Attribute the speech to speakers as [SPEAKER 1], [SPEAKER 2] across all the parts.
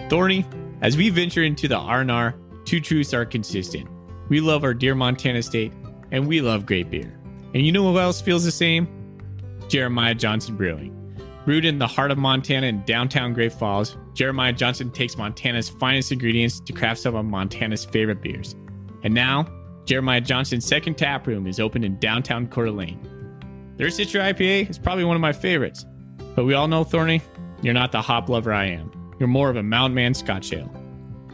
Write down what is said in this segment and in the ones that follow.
[SPEAKER 1] Thorny, as we venture into the R&R, two truths are consistent. We love our dear Montana state, and we love great beer. And you know who else feels the same? Jeremiah Johnson Brewing. Brewed in the heart of Montana in downtown Great Falls, Jeremiah Johnson takes Montana's finest ingredients to craft some of Montana's favorite beers. And now, Jeremiah Johnson's second tap room is open in downtown Coeur d'Alene. Their Citra IPA is probably one of my favorites. But we all know, Thorny, you're not the hop lover I am. You're more of a Mountain Man Scotch Ale.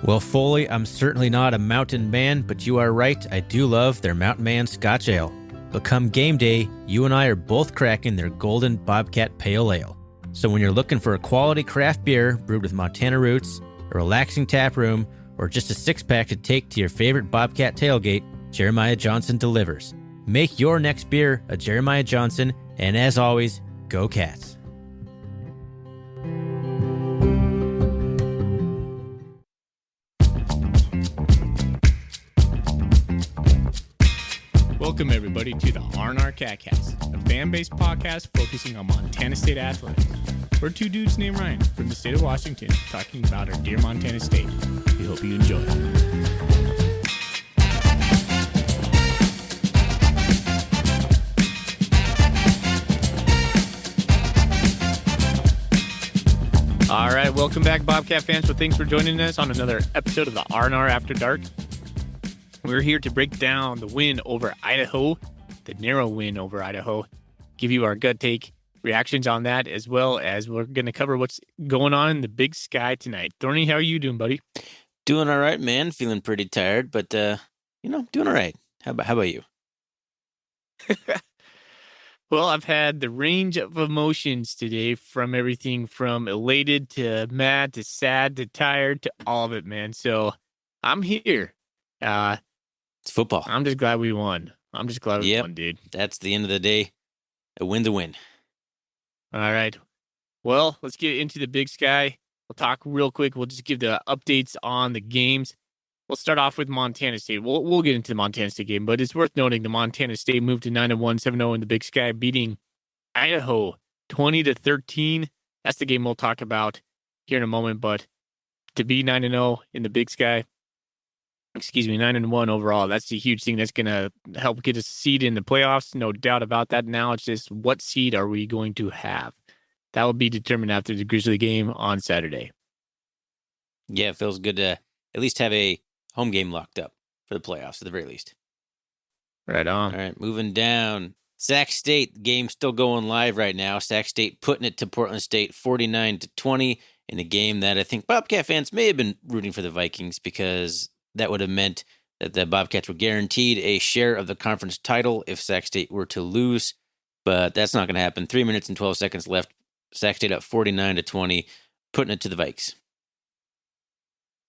[SPEAKER 2] Well, Foley, I'm certainly not a mountain man, but you are right. I do love their Mountain Man Scotch Ale. But come game day, you and I are both cracking their Golden Bobcat Pale Ale. So when you're looking for a quality craft beer brewed with Montana roots, a relaxing tap room, or just a six-pack to take to your favorite Bobcat tailgate, Jeremiah Johnson delivers. Make your next beer a Jeremiah Johnson, and as always, go Cats.
[SPEAKER 1] Welcome, everybody, to the R&R Catcast, a fan-based podcast focusing on Montana State athletics. We're two dudes named Ryan from the state of Washington talking about our dear Montana State. We hope you enjoy. All right, welcome back, Bobcat fans. So thanks for joining us on another episode of the R&R After Dark. We're here to break down the win over Idaho, the narrow win over Idaho, give you our gut take, reactions on that, as well as we're going to cover what's going on in the Big Sky tonight. Thorny, how are you doing, buddy?
[SPEAKER 2] Doing all right, man. Feeling pretty tired, but, doing all right. How about you?
[SPEAKER 1] Well, I've had the range of emotions today, from everything from elated to mad to sad to tired to all of it, man. So I'm here.
[SPEAKER 2] It's football.
[SPEAKER 1] I'm just glad we won. I'm just glad we won, dude.
[SPEAKER 2] That's the end of the day. A win to win.
[SPEAKER 1] All right. Well, let's get into the Big Sky. We'll talk real quick. We'll just give the updates on the games. We'll start off with Montana State. We'll get into the Montana State game, but it's worth noting the Montana State moved to 9-1, 7-0 in the Big Sky, beating Idaho 20-13. That's the game we'll talk about here in a moment. But to be 9-0 in the Big Sky, 9-1 overall, that's a huge thing. That's going to help get us a seed in the playoffs. No doubt about that. Now it's just what seed are we going to have? That will be determined after the Grizzly game on Saturday.
[SPEAKER 2] Yeah, it feels good to at least have a home game locked up for the playoffs at the very least.
[SPEAKER 1] Right on.
[SPEAKER 2] All right, moving down. Sac State, the game's still going live right now. Sac State putting it to Portland State 49-20 in a game that I think Bobcat fans may have been rooting for the Vikings, because that would have meant that the Bobcats were guaranteed a share of the conference title if Sac State were to lose. But that's not going to happen. 3 minutes and 12 seconds left. Sac State up 49-20, putting it to the Vikes.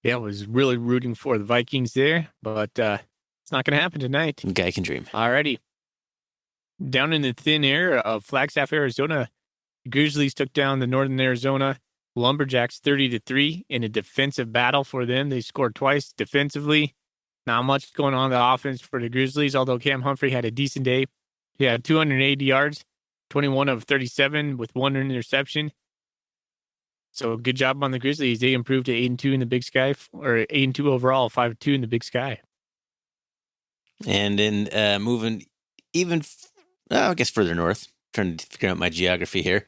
[SPEAKER 1] Yeah, I was really rooting for the Vikings there, but it's not going to happen tonight.
[SPEAKER 2] Guy can dream.
[SPEAKER 1] Alrighty. Down in the thin air of Flagstaff, Arizona, Grizzlies took down the Northern Arizona Lumberjacks 30-3 in a defensive battle for them. They scored twice defensively. Not much going on in the offense for the Grizzlies, although Cam Humphrey had a decent day. He had 280 yards, 21 of 37 with one interception. So good job on the Grizzlies. They improved to 8-2 in the Big Sky, or 8-2 overall, 5-2 in the Big Sky.
[SPEAKER 2] And then moving even, I guess further north, trying to figure out my geography here.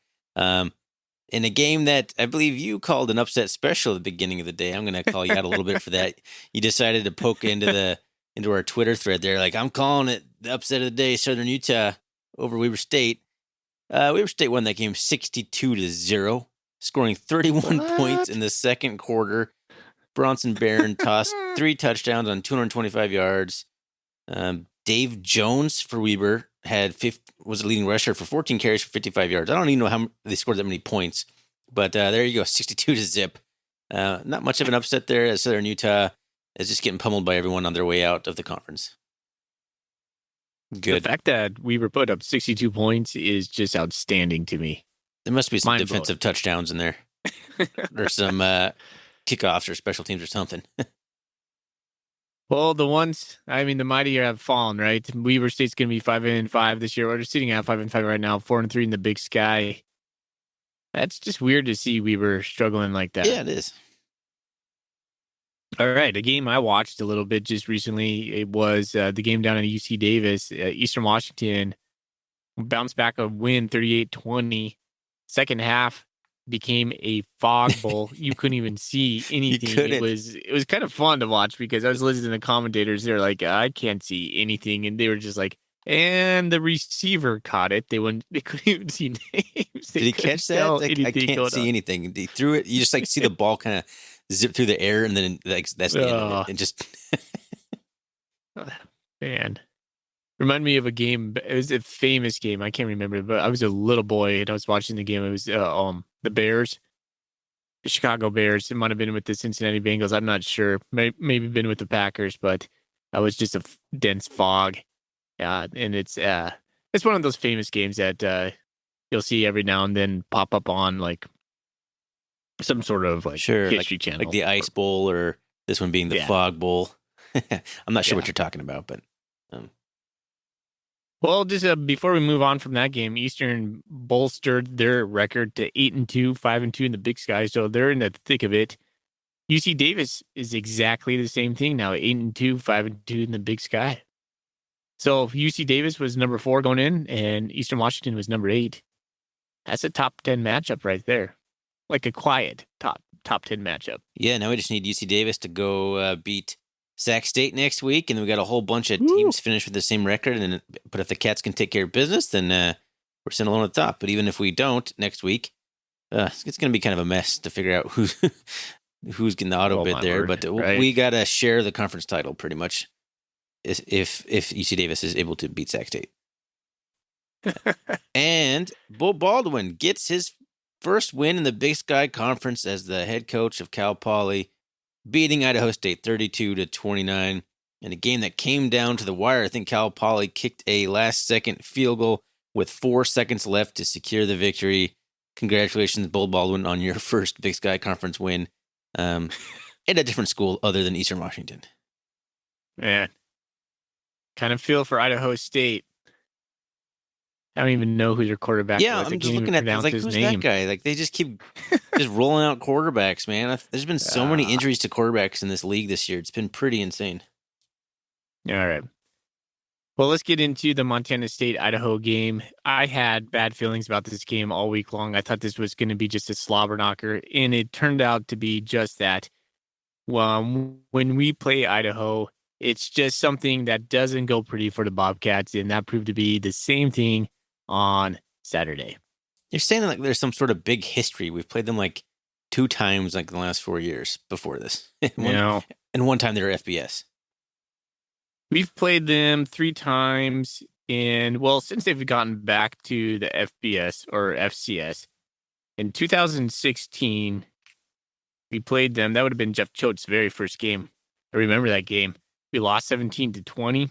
[SPEAKER 2] In a game that I believe you called an upset special at the beginning of the day. I'm going to call you out a little bit for that. You decided to poke into our Twitter thread there. Like, I'm calling it the upset of the day, Southern Utah over Weber State. Weber State won that game 62-0, scoring 31 points in the second quarter. Bronson Barron tossed 3 touchdowns on 225 yards. Dave Jones for Weber was a leading rusher for 14 carries for 55 yards. I don't even know how they scored that many points, but there you go, 62-0. Not much of an upset there, as Southern Utah is just getting pummeled by everyone on their way out of the conference. Good.
[SPEAKER 1] The fact that Weber put up 62 points is just outstanding to me.
[SPEAKER 2] There must be some defensive touchdowns in there, or some kickoffs or special teams or something.
[SPEAKER 1] Well, the mighty have fallen, right? Weber State's going to be 5-5 this year. We're just sitting at 5-5 right now, 4-3 in the Big Sky. That's just weird to see Weber struggling like that.
[SPEAKER 2] Yeah, it is.
[SPEAKER 1] All right, a game I watched a little bit just recently. It was the game down in UC Davis, Eastern Washington bounced back a win 38-20. Second half became a fog bowl. You couldn't even see
[SPEAKER 2] You
[SPEAKER 1] anything. It
[SPEAKER 2] couldn't.
[SPEAKER 1] was it was kind of fun to watch because I was listening to the commentators. They're like, I can't see anything, and they were just like, and the receiver caught it. They couldn't even see names. They
[SPEAKER 2] Did he
[SPEAKER 1] couldn't
[SPEAKER 2] catch that?
[SPEAKER 1] tell
[SPEAKER 2] Like, I
[SPEAKER 1] anything
[SPEAKER 2] can't
[SPEAKER 1] going
[SPEAKER 2] see
[SPEAKER 1] on.
[SPEAKER 2] anything. He threw it. You just like see the ball kind of zip through the air, and then like that's the end of it.
[SPEAKER 1] Oh
[SPEAKER 2] And just
[SPEAKER 1] man. Remind me of a game. It was a famous game. I can't remember, but I was a little boy and I was watching the game. It was the Bears, the Chicago Bears. It might have been with the Cincinnati Bengals. I'm not sure. Maybe been with the Packers, but I was just a dense fog. And it's one of those famous games that you'll see every now and then pop up on like some sort of like
[SPEAKER 2] sure,
[SPEAKER 1] History
[SPEAKER 2] like
[SPEAKER 1] Channel.
[SPEAKER 2] the Ice Bowl, or this one being the
[SPEAKER 1] Yeah,
[SPEAKER 2] Fog Bowl. I'm not sure what
[SPEAKER 1] yeah.
[SPEAKER 2] you're talking about, but um,
[SPEAKER 1] Well, just before we move on from that game, Eastern bolstered their record to 8-2, 5-2 in the Big Sky, so they're in the thick of it. UC Davis is exactly the same thing now, 8-2, 5-2 in the Big Sky. So UC Davis was number 4 going in, and Eastern Washington was number 8. That's a top 10 matchup right there, like a quiet top 10 matchup.
[SPEAKER 2] yeah. Now we just need UC Davis to go beat Sac State next week, and then we got a whole bunch of
[SPEAKER 1] Woo!
[SPEAKER 2] teams finished with the same record. And but if the Cats can take care of business, then we're sitting alone at the top. But even if we don't next week, it's going to be kind of a mess to figure out who's getting the auto
[SPEAKER 1] Oh
[SPEAKER 2] bid
[SPEAKER 1] my
[SPEAKER 2] there.
[SPEAKER 1] word!
[SPEAKER 2] But
[SPEAKER 1] Right?
[SPEAKER 2] we got to share the conference title pretty much. If UC Davis is able to beat Sac State. And Bo Baldwin gets his first win in the Big Sky Conference as the head coach of Cal Poly, beating Idaho State 32-29 in a game that came down to the wire. I think Cal Poly kicked a last-second field goal with 4 seconds left to secure the victory. Congratulations, Bo Baldwin, on your first Big Sky Conference win at a different school other than Eastern Washington.
[SPEAKER 1] Man, kind of feel for Idaho State. I don't even know who their quarterback
[SPEAKER 2] Yeah,
[SPEAKER 1] was. I
[SPEAKER 2] I'm just
[SPEAKER 1] can't even
[SPEAKER 2] looking at this
[SPEAKER 1] pronounce
[SPEAKER 2] like,
[SPEAKER 1] his
[SPEAKER 2] who's that
[SPEAKER 1] name.
[SPEAKER 2] guy? Like, they just keep just rolling out quarterbacks, man. There's been so many
[SPEAKER 1] Ah,
[SPEAKER 2] injuries to quarterbacks in this league this year. It's been pretty insane.
[SPEAKER 1] all right. Well, let's get into the Montana State Idaho game. I had bad feelings about this game all week long. I thought this was going to be just a slobber knocker, and it turned out to be just that. Well, when we play Idaho, it's just something that doesn't go pretty for the Bobcats, and that proved to be the same thing on Saturday.
[SPEAKER 2] You're saying that like there's some sort of big history. We've played them like 2 times like the last 4 years before this.
[SPEAKER 1] You know,
[SPEAKER 2] And one time they were FBS.
[SPEAKER 1] we've played them 3 times, and well, since they've gotten back to the FBS or FCS in 2016. We played them. That would have been Jeff Choate's very first game. I remember that game. We lost 17-20.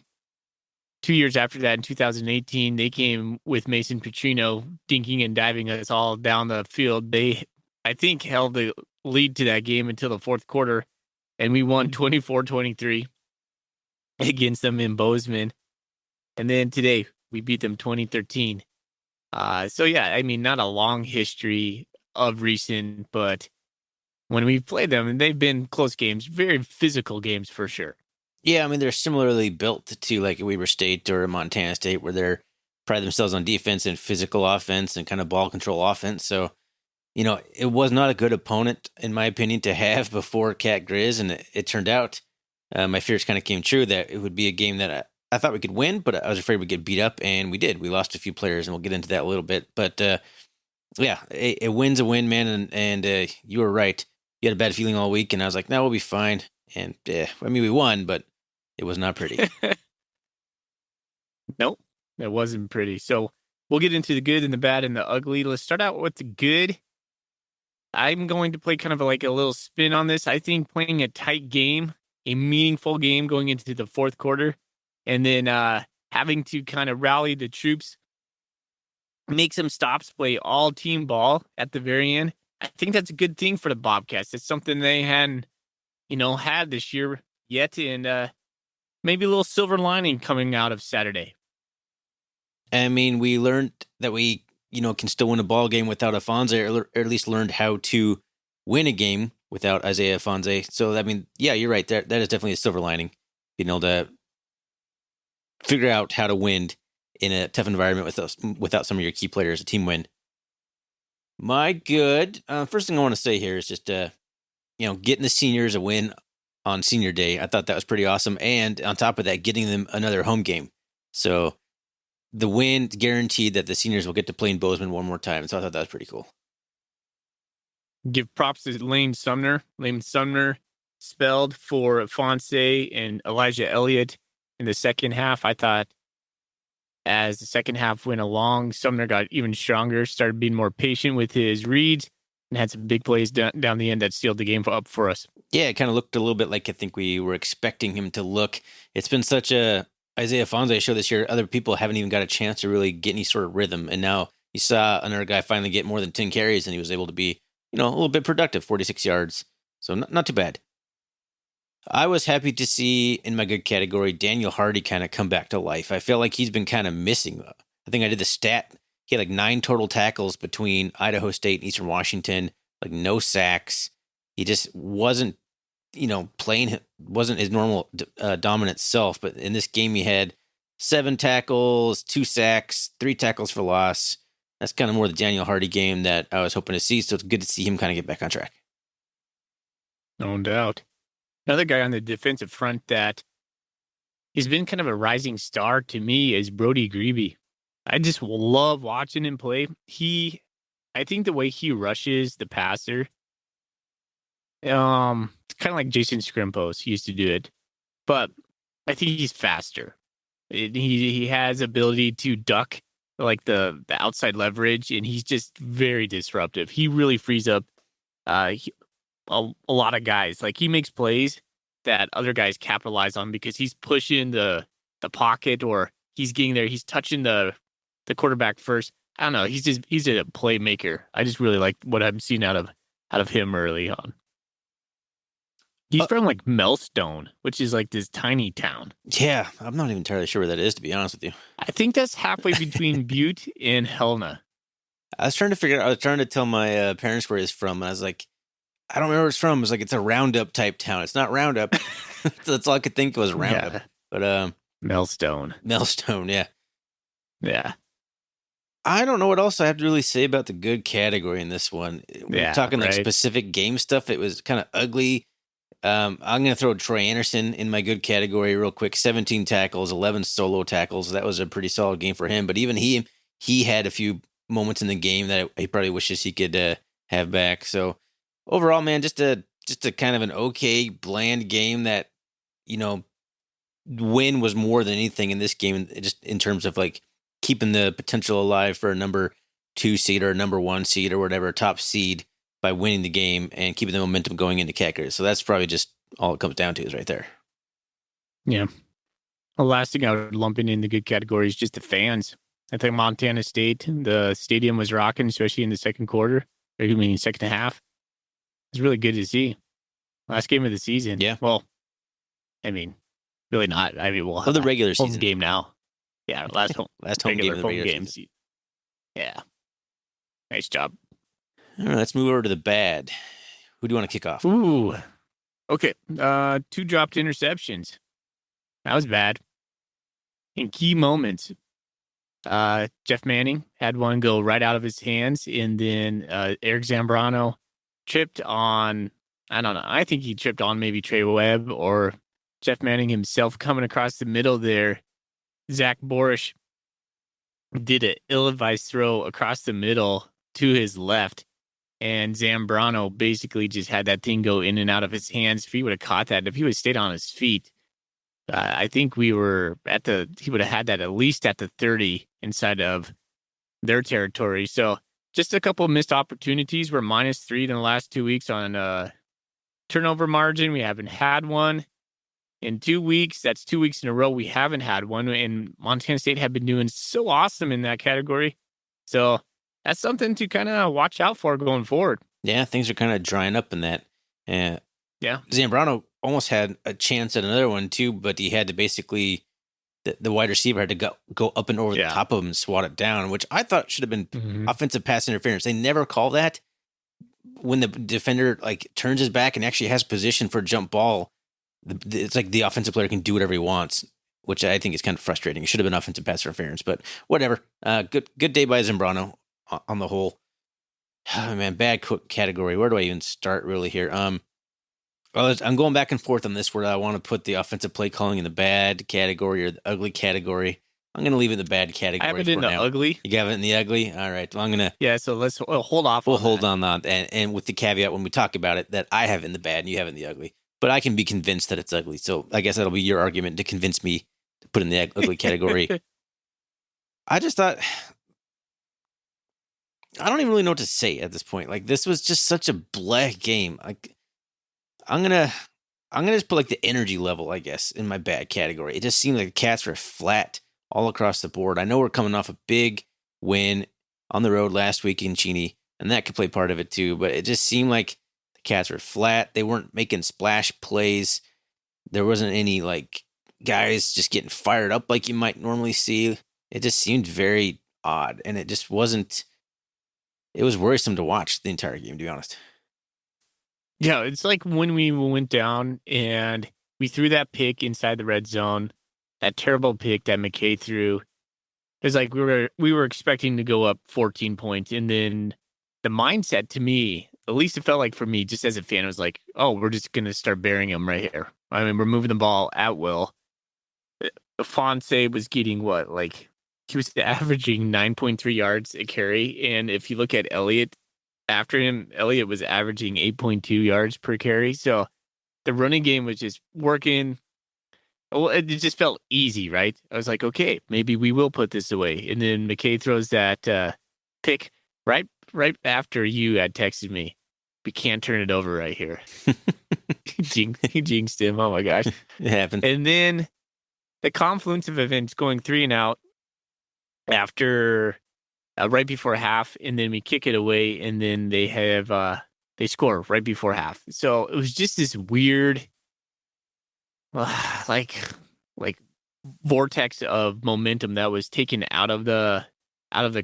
[SPEAKER 1] 2 years after that, in 2018, they came with Mason Petrino dinking and diving us all down the field. They, I think, held the lead to that game until the fourth quarter, and we won 24-23 against them in Bozeman. And then today, we beat them 2013. So, yeah, I mean, not a long history of recent, but when we've played them, and they've been close games, very physical games for sure.
[SPEAKER 2] Yeah, I mean, they're similarly built to like Weber State or Montana State, where they're pride themselves on defense and physical offense and kind of ball control offense. So, it was not a good opponent, in my opinion, to have before Cat Grizz. And it turned out my fears kind of came true that it would be a game that I thought we could win, but I was afraid we'd get beat up, and we did. We lost a few players, and we'll get into that a little bit. But yeah, a win's a win, man. And you were right. You had a bad feeling all week, and I was like, no, we'll be fine. And I mean, we won, but it was not pretty.
[SPEAKER 1] Nope, that wasn't pretty. So we'll get into the good and the bad and the ugly. Let's start out with the good. I'm going to play kind of like a little spin on this. I think playing a tight game, a meaningful game going into the fourth quarter, and then having to kind of rally the troops, make some stops, play all team ball at the very end. I think that's a good thing for the Bobcats. It's something they hadn't, had this year yet, and maybe a little silver lining coming out of Saturday.
[SPEAKER 2] I mean, we learned that we, can still win a ball game without Afonso, or at least learned how to win a game without Isaiah Fonse. So, I mean, yeah, you're right. That is definitely a silver lining, being able to figure out how to win in a tough environment without some of your key players, a team win. My good. First thing I want to say here is just, getting the seniors a win on senior day. I thought that was pretty awesome. And on top of that, getting them another home game. So the win guaranteed that the seniors will get to play in Bozeman one more time. So I thought that was pretty cool.
[SPEAKER 1] Give props to Lane Sumner. Lane Sumner spelled for Fonse and Elijah Elliott in the second half. I thought as the second half went along, Sumner got even stronger, started being more patient with his reads, and had some big plays down the end that sealed the game up for us.
[SPEAKER 2] Yeah, it kind of looked a little bit like I think we were expecting him to look. It's been such a Isaiah Fonse show this year. Other people haven't even got a chance to really get any sort of rhythm. And now you saw another guy finally get more than 10 carries, and he was able to be, a little bit productive, 46 yards. So not too bad. I was happy to see in my good category, Daniel Hardy kind of come back to life. I feel like he's been kind of missing. I think I did the stat. He had like 9 total tackles between Idaho State and Eastern Washington, like no sacks. He just wasn't, playing, wasn't his normal dominant self. But in this game, he had 7 tackles, 2 sacks, 3 tackles for loss. That's kind of more the Daniel Hardy game that I was hoping to see. So it's good to see him kind of get back on track.
[SPEAKER 1] No doubt. Another guy on the defensive front that he's been kind of a rising star to me is Brody Grebe. I just love watching him play. I think the way he rushes the passer, it's kind of like Jason Scrimpos. He used to do it, but I think he's faster. He has ability to duck like the outside leverage, and he's just very disruptive. He really frees up a lot of guys. Like he makes plays that other guys capitalize on because he's pushing the pocket or he's getting there. He's touching the quarterback first. I don't know. He's a playmaker. I just really like what I'm seeing out of him early on. He's from like Melstone, which is like this tiny town.
[SPEAKER 2] Yeah, I'm not even entirely sure where that is, to be honest with you.
[SPEAKER 1] I think that's halfway between Butte and Helena.
[SPEAKER 2] I was trying to tell my parents where he's from, and I was like, I don't remember where it's from. It's like, it's a Roundup type town. It's not Roundup. That's all I could think was Roundup. Yeah. But
[SPEAKER 1] Melstone,
[SPEAKER 2] yeah.
[SPEAKER 1] Yeah.
[SPEAKER 2] I don't know what else I have to really say about the good category in this one. We're talking like specific game stuff. It was kind of ugly. I'm going to throw Troy Anderson in my good category real quick. 17 tackles, 11 solo tackles. That was a pretty solid game for him. But even he had a few moments in the game that he probably wishes he could have back. So overall, man, just a kind of an okay, bland game that, win was more than anything in this game, just in terms of like keeping the potential alive for a number 2 seed or a number 1 seed or whatever, top seed, by winning the game and keeping the momentum going into kickers. So that's probably just all it comes down to is right there.
[SPEAKER 1] Yeah. The last thing I would lump in the good category is just the fans. I think Montana State, the stadium was rocking, especially in the second quarter. Second half. It's really good to see. Last game of the season.
[SPEAKER 2] Yeah.
[SPEAKER 1] Well, really not. We'll have
[SPEAKER 2] the regular
[SPEAKER 1] home
[SPEAKER 2] season
[SPEAKER 1] game now. Yeah, last home
[SPEAKER 2] game of the regular season.
[SPEAKER 1] Yeah. Nice job.
[SPEAKER 2] All right, let's move over to the bad. Who do you want to kick off?
[SPEAKER 1] Ooh. Okay. 2 dropped interceptions. That was bad. In key moments. Jeff Manning had one go right out of his hands, and then Eric Zambrano tripped on, I don't know, I think he tripped on maybe Trey Webb or Jeff Manning himself coming across the middle there. Zach Borish did an ill-advised throw across the middle to his left, and Zambrano basically just had that thing go in and out of his hands. If he would have caught that, if he would have stayed on his feet, I think he would have had that at least at the 30 inside of their territory. So just a couple of missed opportunities. We're -3 in the last 2 weeks on turnover margin. We haven't had one in 2 weeks. That's 2 weeks in a row we haven't had one. And Montana State have been doing so awesome in that category. So that's something to kind of watch out for going forward.
[SPEAKER 2] Yeah, things are kind of drying up in that.
[SPEAKER 1] Yeah.
[SPEAKER 2] Zambrano almost had a chance at another one too, but he had to basically, the wide receiver had to go up and over the top of him and swat it down, which I thought should have been offensive pass interference. They never call that. when the defender like turns his back and actually has position for a jump ball, it's like the offensive player can do whatever he wants, which I think is kind of frustrating. It should have been offensive pass interference, but whatever. Good day by Zambrano on the whole. Oh, man, bad category. Where do I even start really here? I'm going back and forth on this where I want to put the offensive play calling in the bad category or the ugly category. I'm going to leave it in the bad category.
[SPEAKER 1] I have it in the ugly.
[SPEAKER 2] You got it in the ugly? All right. Well, I'm going to.
[SPEAKER 1] Yeah, so let's hold off.
[SPEAKER 2] We'll hold on that. And with the caveat when we talk about it that I have it in the bad and you have it in the ugly. But I can be convinced that it's ugly. So I guess that'll be your argument to convince me to put in the ugly category. I just thought. I don't even really know what to say at this point. Like, this was just such a black game. Like, I'm gonna just put like the energy level, I guess, in my bad category. It just seemed like the Cats were flat all across the board. I know we're coming off a big win on the road last week in Cheney, and that could play part of it too. But it just seemed like the Cats were flat. They weren't making splash plays. There wasn't any like guys just getting fired up like you might normally see. It just seemed very odd, and it just wasn't. It was worrisome to watch the entire game, to be honest.
[SPEAKER 1] Yeah, it's like when we went down and we threw that pick inside the red zone, that terrible pick that McKay threw. It's like we were expecting to go up 14 points, and then the mindset to me, at least it felt like for me, just as a fan, was like, oh, we're just gonna start burying them right here. I mean, we're moving the ball at will. Fonse was getting what, like he was averaging 9.3 yards a carry, and if you look at Elliott. After him, Elliott was averaging 8.2 yards per carry. So the running game was just working. Well, it just felt easy, right? I was like, okay, maybe we will put this away. And then McKay throws that pick right after you had texted me. We can't turn it over right here. He jinxed him. Oh my gosh.
[SPEAKER 2] It happened.
[SPEAKER 1] And then the confluence of events going 3-and-out after right before half, and then we kick it away, and then they score right before half. So it was just this weird, like vortex of momentum that was taken out of the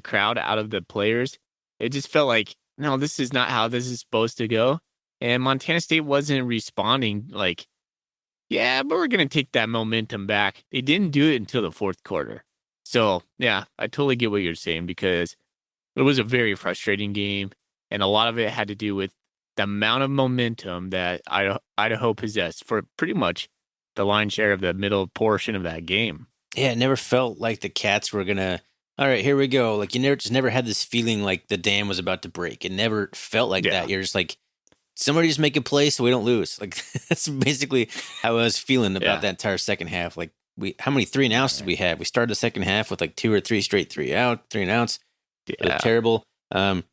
[SPEAKER 1] crowd, out of the players. It just felt like, no, this is not how this is supposed to go. And Montana State wasn't responding like, yeah, but we're going to take that momentum back. They didn't do it until the fourth quarter. So, yeah, I totally get what you're saying because it was a very frustrating game, and a lot of it had to do with the amount of momentum that Idaho possessed for pretty much the lion's share of the middle portion of that game.
[SPEAKER 2] Yeah, it never felt like the Cats were going to, all right, here we go. Like, you never had this feeling like the dam was about to break. It never felt like that. You're just like, somebody just make a play so we don't lose. Like, that's basically how I was feeling about that entire second half. Like, how many 3-and-outs did we have? We started the second half with like 2 or 3 straight 3-and-outs. Yeah. Terrible. We're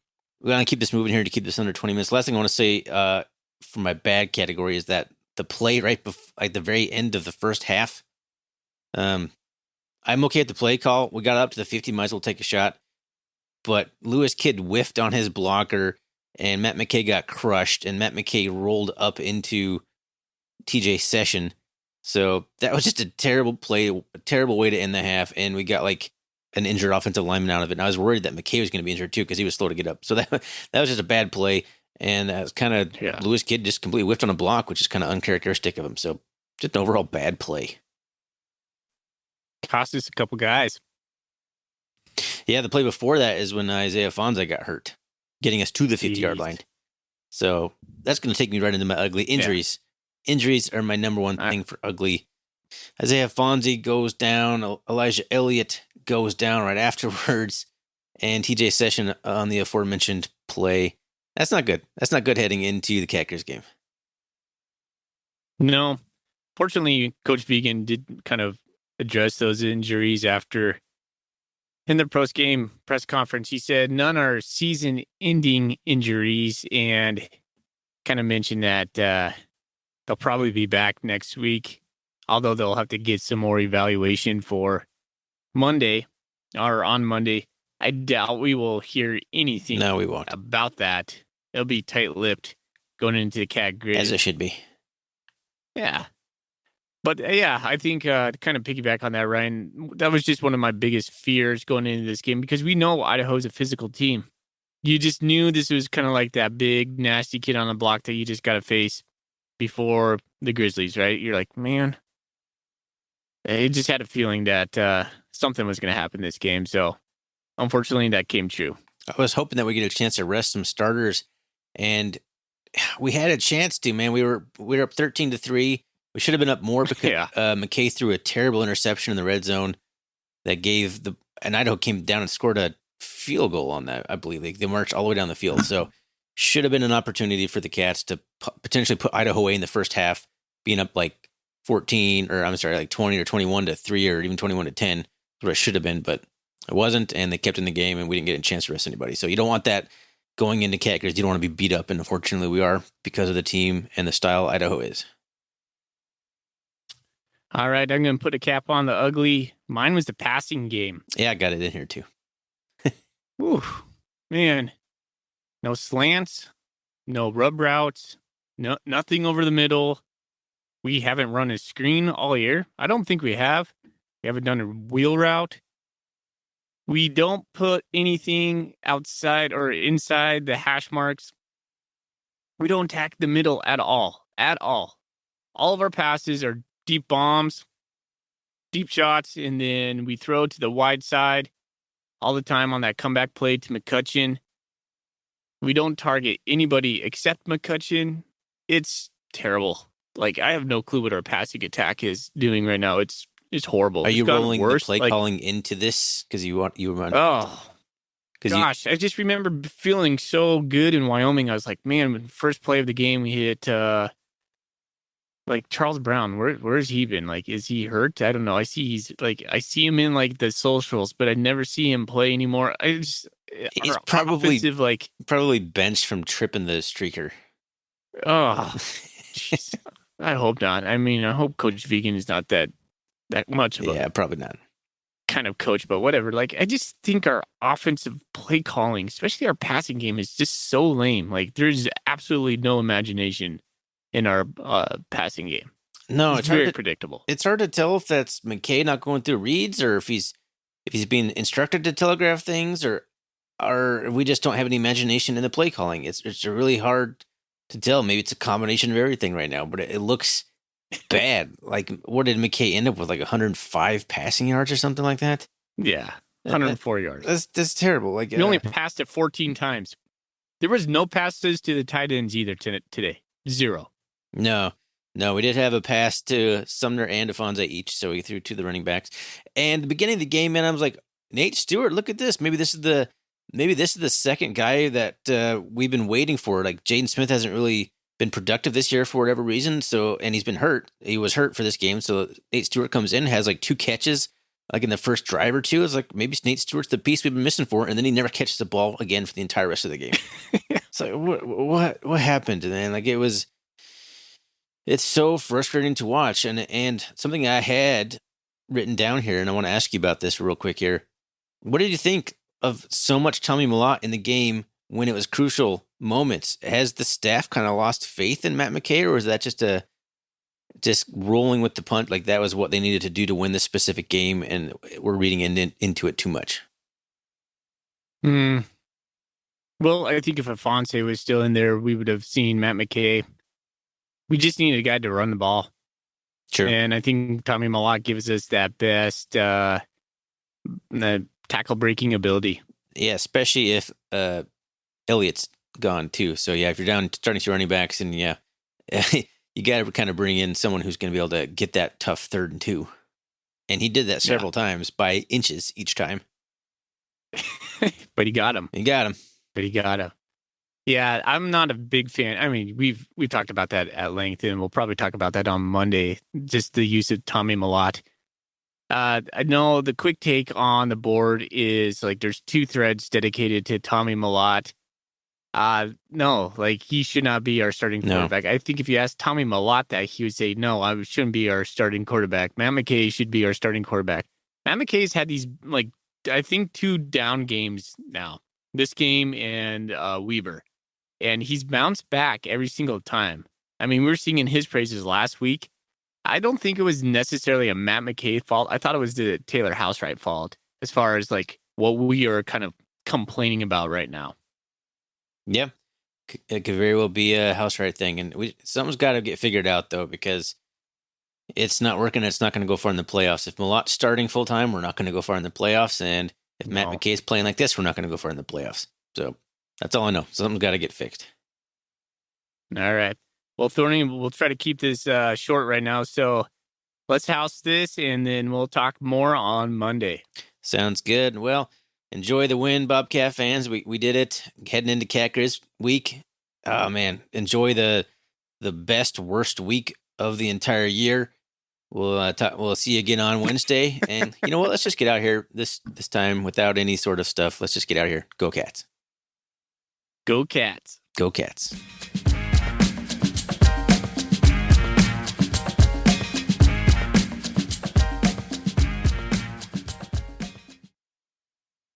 [SPEAKER 2] going to keep this moving here to keep this under 20 minutes. Last thing I want to say for my bad category is that the play right before, like the very end of the first half, I'm okay at the play call. We got up to the 50, might as well take a shot. But Lewis Kidd whiffed on his blocker, and Matt McKay got crushed, and Matt McKay rolled up into TJ Session. So that was just a terrible play, a terrible way to end the half, and we got like an injured offensive lineman out of it. And I was worried that McKay was going to be injured too because he was slow to get up. So that was just a bad play, and that was kind of Lewis Kidd just completely whiffed on a block, which is kind of uncharacteristic of him. So just an overall bad play.
[SPEAKER 1] Cost us a couple guys.
[SPEAKER 2] Yeah, the play before that is when Isaiah Fonse got hurt, getting us to the 50-yard line. So that's going to take me right into my ugly injuries. Yeah. Injuries are my number one thing for ugly. Isaiah Fonse goes down. Elijah Elliott goes down right afterwards. And TJ Session on the aforementioned play. That's not good. That's not good heading into the Packers game.
[SPEAKER 1] No. Fortunately, Coach Vegan did kind of address those injuries after. In the post-game press conference, he said none are season-ending injuries and kind of mentioned that they'll probably be back next week, although they'll have to get some more evaluation for Monday or on Monday. I doubt we will hear anything
[SPEAKER 2] no, we won't.
[SPEAKER 1] About that. It'll be tight-lipped going into the cat grid.
[SPEAKER 2] As it should be.
[SPEAKER 1] Yeah. But yeah, I think to kind of piggyback on that, Ryan, that was just one of my biggest fears going into this game because we know Idaho's a physical team. You just knew this was kind of like that big, nasty kid on the block that you just got to face before the Grizzlies, right? You're like, man, I just had a feeling that something was going to happen this game. So unfortunately, that came true.
[SPEAKER 2] I was hoping that we get a chance to rest some starters, and we had a chance to. Man, we were up 13-3. We should have been up more because
[SPEAKER 1] Yeah.
[SPEAKER 2] McKay threw a terrible interception in the red zone that gave and Idaho came down and scored a field goal on that. I believe they marched all the way down the field. So should have been an opportunity for the Cats to potentially put Idaho away in the first half, being up like 14 or I'm sorry, like 20 or 21-3 or even 21-10. What it should have been, but it wasn't, and they kept in the game, and we didn't get a chance to rest anybody. So you don't want that going into Cat because you don't want to be beat up, and unfortunately we are because of the team and the style Idaho is.
[SPEAKER 1] All right, I'm going to put a cap on the ugly. Mine was the passing game.
[SPEAKER 2] Yeah, I got it in here too.
[SPEAKER 1] Ooh, man. No slants, no rub routes, nothing over the middle. We haven't run a screen all year. I don't think we have. We haven't done a wheel route. We don't put anything outside or inside the hash marks. We don't attack the middle at all. At all. All of our passes are deep bombs, deep shots, and then we throw to the wide side all the time on that comeback play to McCutcheon. We don't target anybody except McCutcheon. It's terrible. Like, I have no clue what our passing attack is doing right now. It's horrible.
[SPEAKER 2] Are you rolling
[SPEAKER 1] worse.
[SPEAKER 2] the play calling into this because you want?
[SPEAKER 1] Oh, gosh, I just remember feeling so good in Wyoming. I was like, man, first play of the game, we hit like Charles Brown. Where's he been? Like, is he hurt? I don't know. I see him in like the socials, but I never see him play anymore. He's
[SPEAKER 2] probably benched from tripping the streaker.
[SPEAKER 1] Oh, jeez. I hope not. I mean, I hope Coach Vegan is not that much of a
[SPEAKER 2] probably not
[SPEAKER 1] kind of coach, but whatever. Like, I just think our offensive play calling, especially our passing game, is just so lame. Like, there's absolutely no imagination in our passing game.
[SPEAKER 2] No,
[SPEAKER 1] it's very predictable.
[SPEAKER 2] It's hard to tell if that's McKay not going through reads, or if he's being instructed to telegraph things, or we just don't have any imagination in the play calling. It's really hard to tell. Maybe it's a combination of everything right now, but it looks bad. Like, what did McKay end up with? Like 105 passing yards or something like that?
[SPEAKER 1] Yeah, 104 yards.
[SPEAKER 2] That's terrible. Like,
[SPEAKER 1] we only passed it 14 times. There was no passes to the tight ends either today. Zero.
[SPEAKER 2] No, we did have a pass to Sumner and Afonso each, so we threw to the running backs. And the beginning of the game, man, I was like, Nate Stewart, look at this. Maybe this is the second guy that we've been waiting for. Like, Jaden Smith hasn't really been productive this year for whatever reason. So, and he's been hurt. He was hurt for this game. So Nate Stewart comes in, has like 2 catches, like in the first drive or two. It's like, maybe Nate Stewart's the piece we've been missing for, and then he never catches the ball again for the entire rest of the game. It's like, what happened? And then, like, it's so frustrating to watch. And something I had written down here, and I want to ask you about this real quick here. What did you think of so much Tommy Mellott in the game when it was crucial moments? Has the staff kind of lost faith in Matt McKay, or is that just rolling with the punt? Like, that was what they needed to do to win this specific game, and we're reading into it too much?
[SPEAKER 1] Well, I think if Afonso was still in there, we would have seen Matt McKay. We just needed a guy to run the ball.
[SPEAKER 2] Sure.
[SPEAKER 1] And I think Tommy Mellott gives us that best tackle breaking ability.
[SPEAKER 2] Yeah, especially if Elliott's gone too. So yeah, if you're down starting to running backs, and yeah, you got to kind of bring in someone who's going to be able to get that tough 3rd and 2. And he did that several times by inches each time.
[SPEAKER 1] But he got him. But he got him. Yeah, I'm not a big fan. I mean, we've talked about that at length, and we'll probably talk about that on Monday. Just the use of Tommy Mellott. I know the quick take on the board is like there's 2 threads dedicated to Tommy Mellott. No, like, he should not be our starting quarterback. I think if you ask Tommy Mellott that, he would say, no, I shouldn't be our starting quarterback. Matt McKay should be our starting quarterback. Matt McKay's had these, like, I think 2 down games now. This game and Weber. And he's bounced back every single time. I mean, we were singing his praises last week. I don't think it was necessarily a Matt McKay fault. I thought it was the Taylor Housewright fault as far as, like, what we are kind of complaining about right now.
[SPEAKER 2] Yeah, it could very well be a house right thing, and something's got to get figured out though because it's not working. It's not going to go far in the playoffs. If Malot's starting full time, we're not going to go far in the playoffs, and if Matt
[SPEAKER 1] No.
[SPEAKER 2] McKay's playing like this, we're not going to go far in the playoffs. So that's all I know. Something's got to get fixed.
[SPEAKER 1] All right. Well, Thorny, we'll try to keep this short right now. So let's house this, and then we'll talk more on Monday.
[SPEAKER 2] Sounds good. Well, enjoy the win, Bobcat fans. We did it. Heading into Cat Grizz week. Oh man, enjoy the best worst week of the entire year. We'll see you again on Wednesday. And you know what? Let's just get out here this time without any sort of stuff. Let's just get out here. Go Cats.
[SPEAKER 1] Go Cats.
[SPEAKER 2] Go Cats.